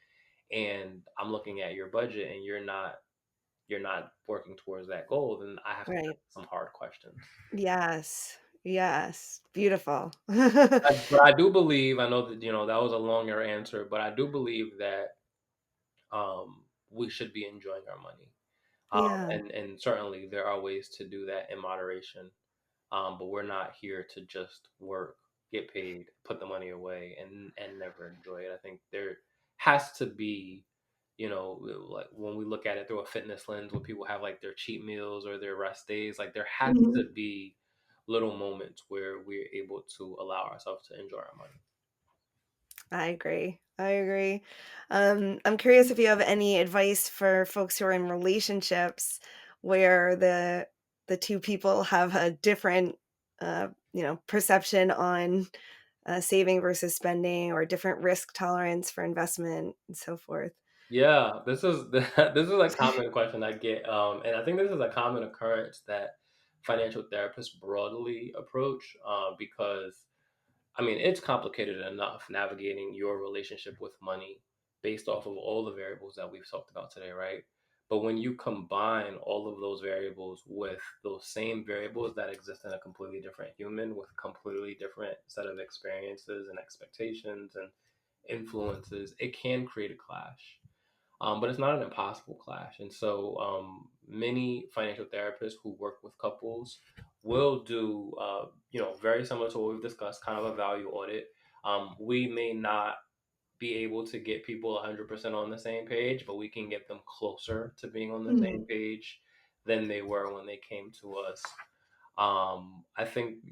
Speaker 2: and I'm looking at your budget and you're not working towards that goal, then I have to
Speaker 1: Right.
Speaker 2: ask some hard questions.
Speaker 1: Yes. Yes. Beautiful.
Speaker 2: But I do believe, I know that that was a longer answer, but I do believe that we should be enjoying our money.
Speaker 1: Yeah.
Speaker 2: And certainly there are ways to do that in moderation. But we're not here to just work, get paid, put the money away, and never enjoy it. I think there has to be, like when we look at it through a fitness lens, when people have like their cheat meals or their rest days, like there has
Speaker 1: Mhm.
Speaker 2: to be little moments where we're able to allow ourselves to enjoy our money.
Speaker 1: I agree. I agree. I'm curious if you have any advice for folks who are in relationships where the two people have a different, perception on saving versus spending, or different risk tolerance for investment and so forth.
Speaker 2: Yeah, this is this is a common question I get, and I think this is a common occurrence that financial therapists broadly approach, because I mean it's complicated enough navigating your relationship with money based off of all the variables that we've talked about today, right? But when you combine all of those variables with those same variables that exist in a completely different human with completely different set of experiences and expectations and influences, it can create a clash, but it's not an impossible clash. And so many financial therapists who work with couples will do, very similar to what we've discussed, kind of a value audit. We may not be able to get people 100% on the same page, but we can get them closer to being on the same
Speaker 1: Mhm.
Speaker 2: page than they were when they came to us. I think,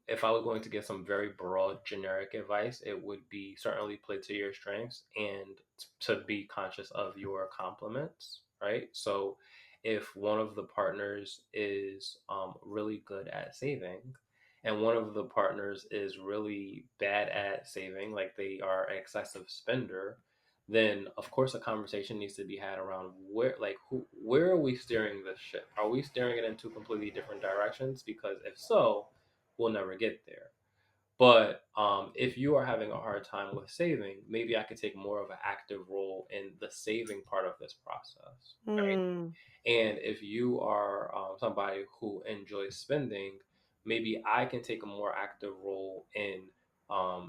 Speaker 2: if I was going to give some very broad, generic advice, it would be certainly play to your strengths and to be conscious of your compliments, right? So, if one of the partners is really good at saving, and one of the partners is really bad at saving, like they are an excessive spender, then of course a conversation needs to be had around where are we steering this ship? Are we steering it in two completely different directions? Because if so, we'll never get there. But if you are having a hard time with saving, maybe I could take more of an active role in the saving part of this process, right?
Speaker 1: Mm.
Speaker 2: And if you are somebody who enjoys spending, maybe I can take a more active role in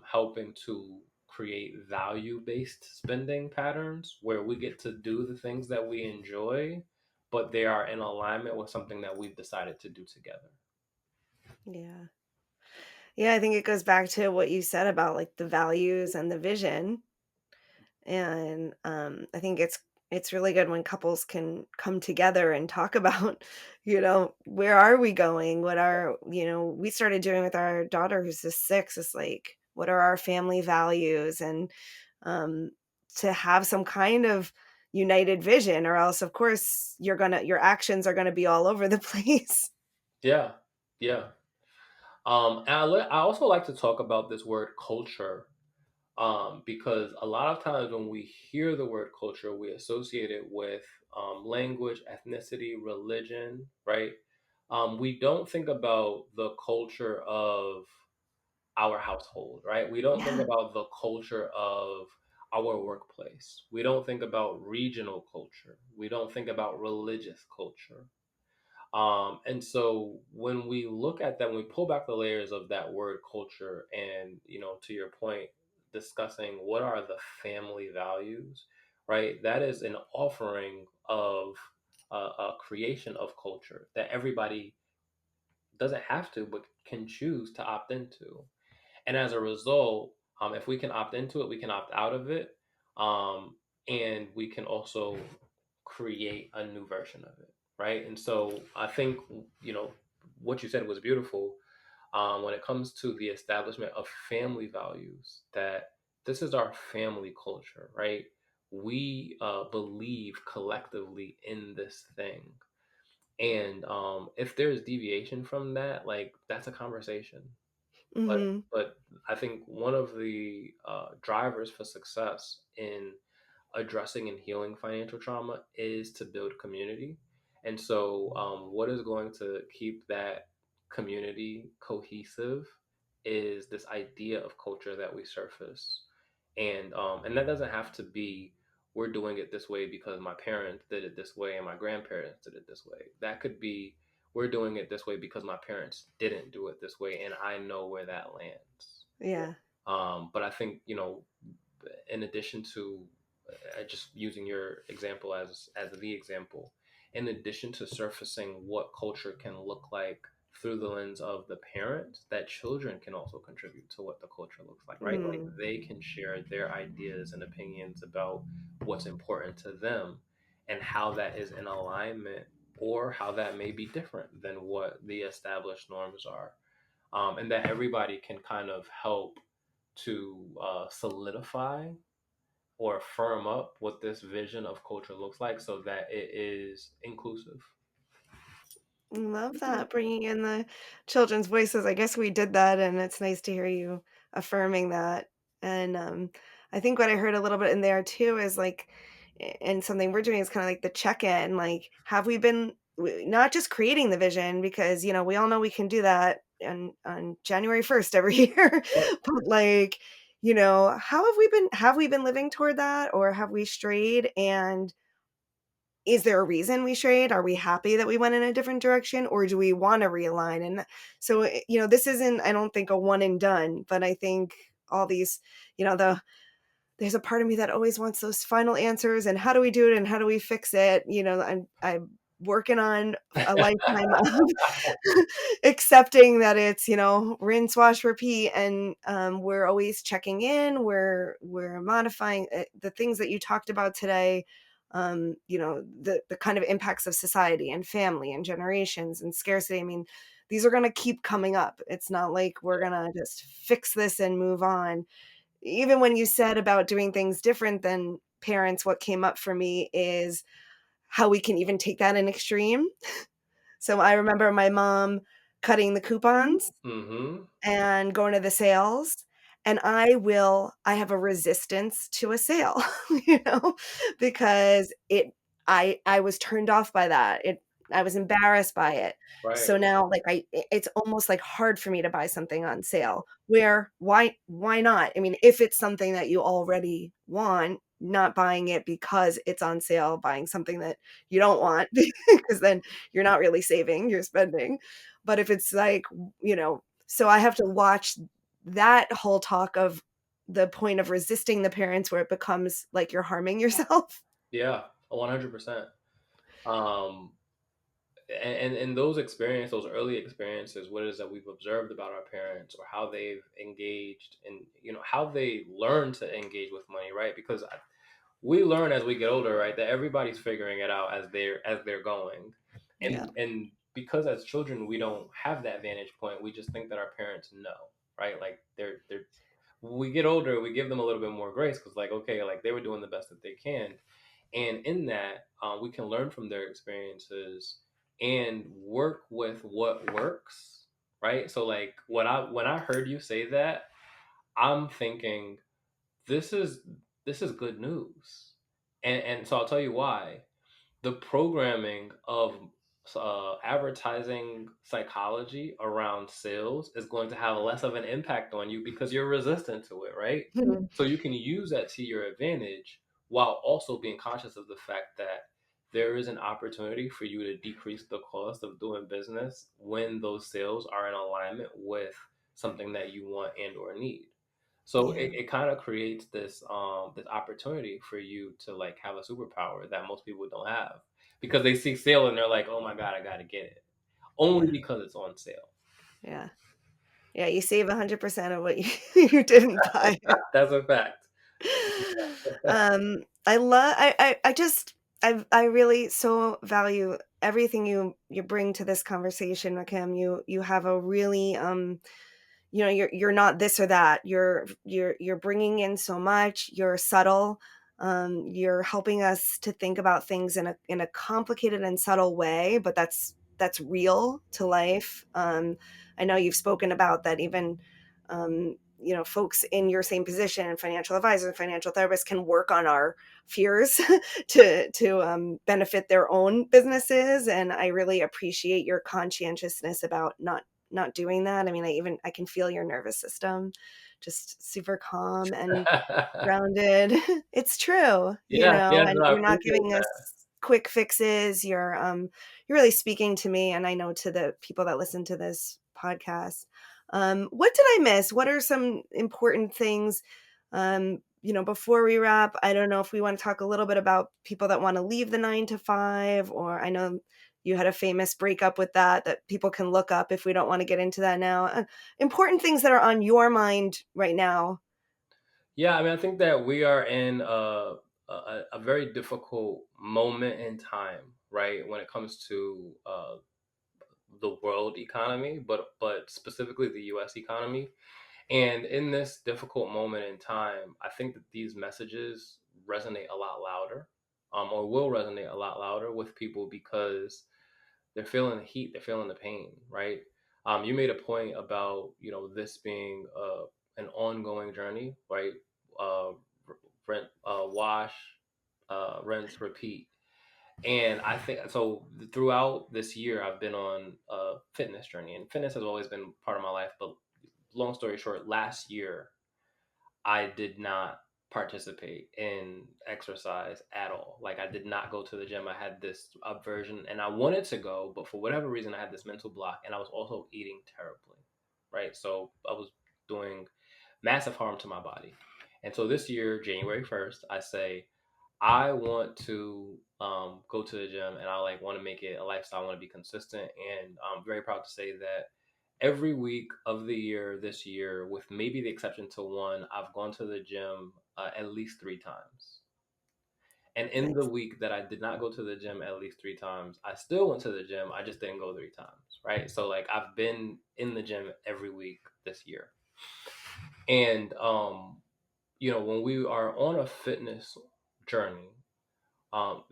Speaker 2: helping to create value based spending patterns where we get to do the things that we enjoy, but they are in alignment with something that we've decided to do together.
Speaker 1: Yeah. Yeah, I think it goes back to what you said about like the values and the vision. And I think it's really good when couples can come together and talk about, where are we going? What are, we started doing with our daughter who's just 6, is like, what are our family values? And um, to have some kind of united vision, or else, of course, your actions are gonna be all over the place.
Speaker 2: Yeah, yeah. And I also like to talk about this word culture, because a lot of times when we hear the word culture, we associate it with language, ethnicity, religion, right? We don't think about the culture of our household, right? We don't think
Speaker 1: Yeah.
Speaker 2: about the culture of our workplace. We don't think about regional culture. We don't think about religious culture. And so when we look at that, when we pull back the layers of that word culture, and to your point, discussing what are the family values, right? That is an offering of a creation of culture that everybody doesn't have to, but can choose to opt into. And as a result, if we can opt into it, we can opt out of it, um, and we can also create a new version of it, right? And so I think what you said was beautiful, when it comes to the establishment of family values. That this is our family culture, right? We believe collectively in this thing, and if there's deviation from that, like that's a conversation. but
Speaker 1: Mhm.
Speaker 2: but I think one of the drivers for success in addressing and healing financial trauma is to build community. And so, what is going to keep that community cohesive is this idea of culture that we surface, and that doesn't have to be we're doing it this way because my parents did it this way and my grandparents did it this way. That could be we're doing it this way because my parents didn't do it this way, and I know where that lands.
Speaker 1: Yeah.
Speaker 2: But I think, in addition to just using your example as the example, in addition to surfacing what culture can look like through the lens of the parents, that children can also contribute to what the culture looks like, right? Like
Speaker 1: Mm.
Speaker 2: they can share their ideas and opinions about what's important to them and how that is in alignment or how that may be different than what the established norms are. And that everybody can kind of help to solidify or firm up what this vision of culture looks like so that it is inclusive.
Speaker 1: Love that, bringing in the children's voices. I guess we did that, and it's nice to hear you affirming that. And I think what I heard a little bit in there too is like, and something we're doing is kind of like the check-in. Like, have we been not just creating the vision because we all know we can do that on January 1st every year, but like, how have we been? Have we been living toward that, or have we strayed? And is there a reason we strayed? Are we happy that we went in a different direction, or do we want to realign? And so, this isn't, I don't think, a one and done, but I think all these, there's a part of me that always wants those final answers and how do we do it and how do we fix it? I'm working on a lifetime of accepting that it's, rinse, wash, repeat. And we're always checking in. We're modifying the things that you talked about today. The kind of impacts of society and family and generations and scarcity. I mean, these are going to keep coming up. It's not like we're going to just fix this and move on. Even when you said about doing things different than parents, what came up for me is how we can even take that in extreme. So I remember my mom cutting the coupons
Speaker 2: Mm-hmm.
Speaker 1: and going to the sales, and I have a resistance to a sale, you know, because I was turned off by that. I was embarrassed by it.
Speaker 2: Right.
Speaker 1: So now, like, it's almost, like, hard for me to buy something on sale, where why not? I mean, if it's something that you already want, not buying it because it's on sale, buying something that you don't want because then you're not really saving, you're spending. But if it's like, so I have to watch that whole talk of the point of resisting the parents where it becomes like you're harming yourself.
Speaker 2: Yeah, 100%. Um, and those those early experiences, what it is that we've observed about our parents or how they've engaged and how they learn to engage with money, right? Because we learn as we get older, right, that everybody's figuring it out as they're going,
Speaker 1: Yeah.
Speaker 2: and because as children we don't have that vantage point, we just think that our parents know, right? Like they're when we get older, we give them a little bit more grace because, like, okay, like they were doing the best that they can, and in that, we can learn from their experiences and work with what works, right? So, like, when I heard you say that, I'm thinking this is this is good news, and so I'll tell you why. The programming of advertising psychology around sales is going to have less of an impact on you because you're resistant to it, right?
Speaker 1: Mhm.
Speaker 2: So you can use that to your advantage while also being conscious of the fact that there is an opportunity for you to decrease the cost of doing business when those sales are in alignment with something that you want and or need. So
Speaker 1: Yeah.
Speaker 2: it kind of creates this opportunity for you to like have a superpower that most people don't have because they see sale and they're like, oh my god, I gotta get it only
Speaker 1: Yeah.
Speaker 2: because it's on sale.
Speaker 1: Yeah. Yeah. You save 100% of what you, you didn't buy.
Speaker 2: That's a fact.
Speaker 1: I love I just I really so value everything you bring to this conversation, Rakim. You have a really you're not this or that. You're bringing in so much. You're subtle. You're helping us to think about things in a complicated and subtle way, but that's real to life. I know you've spoken about that even folks in your same position, financial advisors, financial therapists, can work on our fears to benefit their own businesses. And I really appreciate your conscientiousness about not doing that. I mean, I can feel your nervous system just super calm and grounded. It's true,
Speaker 2: Yeah, yeah,
Speaker 1: and
Speaker 2: no, I
Speaker 1: you're not
Speaker 2: appreciate
Speaker 1: giving
Speaker 2: that.
Speaker 1: us quick fixes. You're really speaking to me, and I know to the people that listen to this podcast. What did I miss? What are some important things? Before we wrap, I don't know if we want to talk a little bit about people that want to leave the 9 to 5, or I know you had a famous breakup with that people can look up if we don't want to get into that now. Important things that are on your mind right now.
Speaker 2: Yeah, I mean, I think that we are in a very difficult moment in time, right, when it comes to the world economy, but specifically the U.S. economy. And in this difficult moment in time, I think that these messages resonate a lot louder, or will resonate a lot louder with people because they're feeling the heat, they're feeling the pain, right? You made a point about this being an ongoing journey, right? Uh, rent, wash, rinse, repeat. And I think so. Throughout this year, I've been on a fitness journey, and fitness has always been part of my life. But long story short, last year I did not participate in exercise at all. Like I did not go to the gym. I had this aversion and I wanted to go, but for whatever reason I had this mental block and I was also eating terribly. Right? So I was doing massive harm to my body. And so this year, January 1st, I say I want to go to the gym and I like want to make it a lifestyle. I want to be consistent. And I'm very proud to say that every week of the year this year, with maybe the exception to one, I've gone to the gym at least 3 times. And in the
Speaker 1: Nice.
Speaker 2: week that I did not go to the gym at least 3 times, I still went to the gym. I just didn't go 3 times, right? So like I've been in the gym every week this year. And when we are on a fitness journey,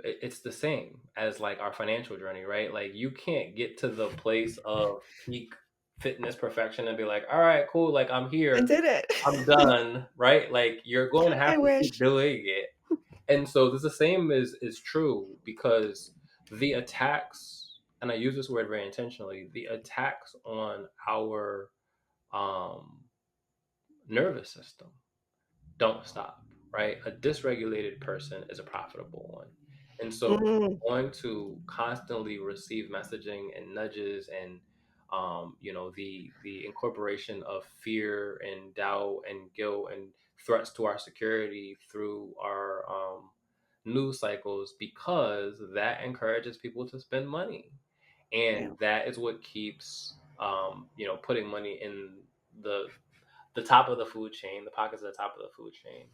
Speaker 2: it's the same as like our financial journey, right? Like you can't get to the place of peak fitness perfection and be like, all right, cool, like I'm
Speaker 1: I
Speaker 2: here,
Speaker 1: did it.
Speaker 2: I'm done, right? Like you're going to have
Speaker 1: I
Speaker 2: to keep
Speaker 1: wish.
Speaker 2: doing it. And so this the same is true because the attacks, and I use this word very intentionally, the attacks on our um nervous system don't stop, right? A dysregulated person is a profitable one. And so
Speaker 1: Mm,
Speaker 2: going to constantly receive messaging and nudges and the incorporation of fear and doubt and guilt and threats to our security through our news cycles because that encourages people to spend money
Speaker 1: yeah.
Speaker 2: and that is what keeps putting money in the top of the food chain, the pockets at the top of the food chain.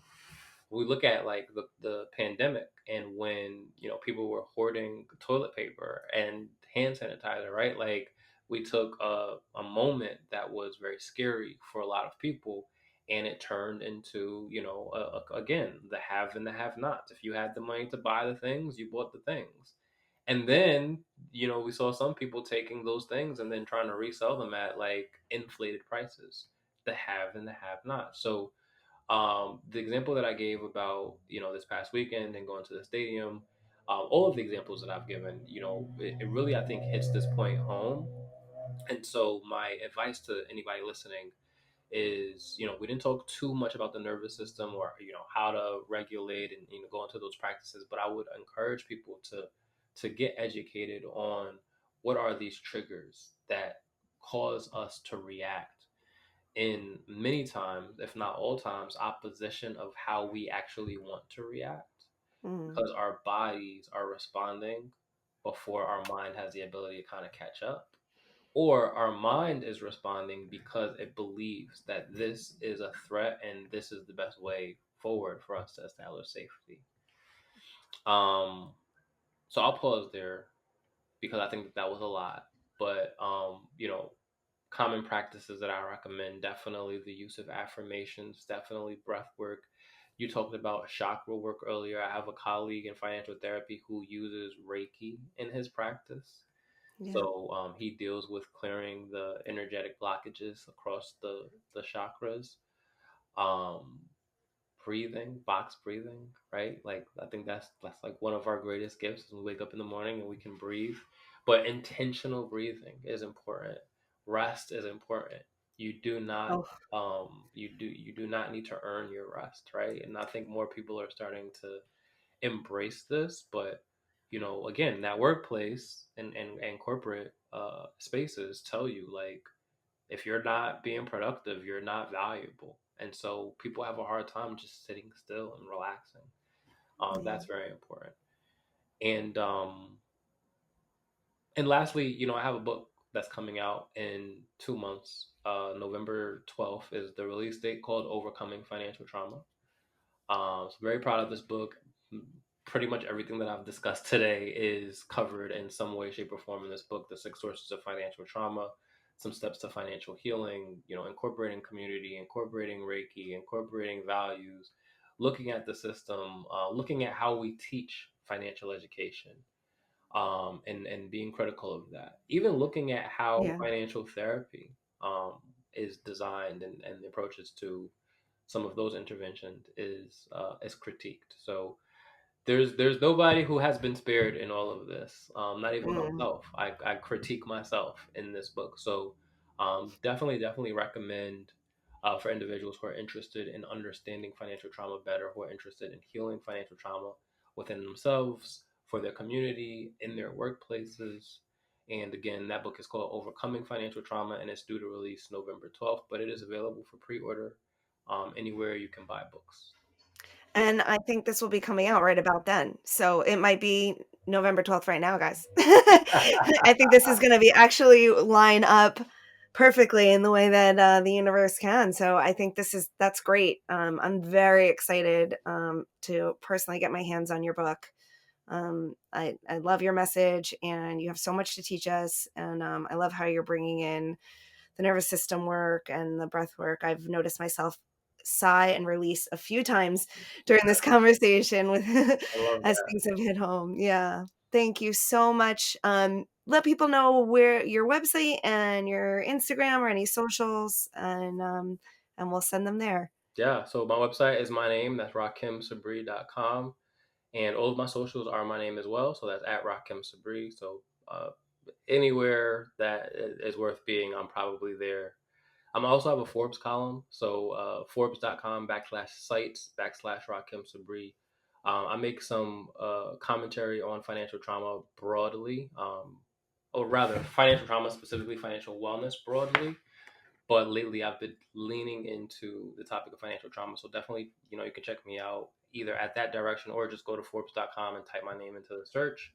Speaker 2: We look at like the pandemic and when people were hoarding toilet paper and hand sanitizer, right? Like we took a moment that was very scary for a lot of people and it turned into again the have and the have nots. If you had the money to buy the things, you bought the things. And then we saw some people taking those things and then trying to resell them at like inflated prices, the have and the have not. So the example that I gave about this past weekend and going to the stadium, all of the examples that I've given, it really I think hits this point home. And so my advice to anybody listening is, we didn't talk too much about the nervous system or how to regulate and go into those practices, but I would encourage people to get educated on what are these triggers that cause us to react in many times, if not all times, opposition of how we actually want to react
Speaker 1: Mm,
Speaker 2: because our bodies are responding before our mind has the ability to kind of catch up. Or our mind is responding because it believes that this is a threat and this is the best way forward for us to establish safety. Um, so I'll pause there because I think that was a lot. But common practices that I recommend, definitely the use of affirmations, definitely breath work. You talked about chakra work earlier. I have a colleague in financial therapy who uses Reiki in his practice.
Speaker 1: yeah.
Speaker 2: So he deals with clearing the energetic blockages across the chakras. Um, breathing, box breathing, right? Like I think that's like one of our greatest gifts is we wake up in the morning and we can breathe. But intentional breathing is important. Rest is important. You do not
Speaker 1: Oh,
Speaker 2: you do not need to earn your rest, right? And I think more people are starting to embrace this, but again, that workplace and corporate spaces tell you like if you're not being productive, you're not valuable. And so people have a hard time just sitting still and relaxing.
Speaker 1: yeah.
Speaker 2: That's very important. And and lastly, I have a book that's coming out in 2 months. November 12th is the release date, called Overcoming Financial Trauma. So very proud of this book. Pretty much everything that I've discussed today is covered in some way, shape, or form in this book. The 6 sources of financial trauma, some steps to financial healing, incorporating community, incorporating Reiki, incorporating values, looking at the system, looking at how we teach financial education, and being critical of that. Even looking at how
Speaker 1: Yeah.
Speaker 2: financial therapy is designed and the approaches to some of those interventions is critiqued. So there's nobody who has been spared in all of this. Not even
Speaker 1: Mm.
Speaker 2: myself. I critique myself in this book. So definitely recommend for individuals who are interested in understanding financial trauma better, who are interested in healing financial trauma within themselves, for their community, in their workplaces. And again, that book is called Overcoming Financial Trauma, and it's due to release November 12th, but it is available for pre-order anywhere you can buy books.
Speaker 1: And I think this will be coming out right about then. So it might be November 12th right now, guys. I think this is going to be actually line up perfectly in the way that the universe can. So I think that's great. I'm very excited to personally get my hands on your book. I love your message, and you have so much to teach us. And I love how you're bringing in the nervous system work and the breath work. I've noticed myself sigh and release a few times during this conversation with
Speaker 2: I love
Speaker 1: as
Speaker 2: that.
Speaker 1: things have hit home. Yeah. Thank you so much. Let people know where your website and your Instagram or any socials, and we'll send them there.
Speaker 2: Yeah, so my website is my name. That's rahkimsabree.com. And all of my socials are my name as well. So that's at Rahkim Sabree. So anywhere that is worth being, I'm probably there. I also have a Forbes column. So Forbes.com /sites/ Rahkim Sabree. I make some commentary on financial trauma broadly, or rather, financial trauma, specifically financial wellness broadly. But lately, I've been leaning into the topic of financial trauma. So definitely, you can check me out either at that direction or just go to Forbes.com and type my name into the search.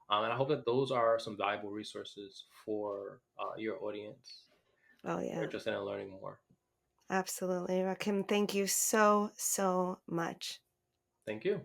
Speaker 2: And I hope that those are some valuable resources for your audience
Speaker 1: Oh
Speaker 2: who are
Speaker 1: yeah,
Speaker 2: interested in learning more.
Speaker 1: absolutely. Rakim, thank you so, so much.
Speaker 2: Thank you.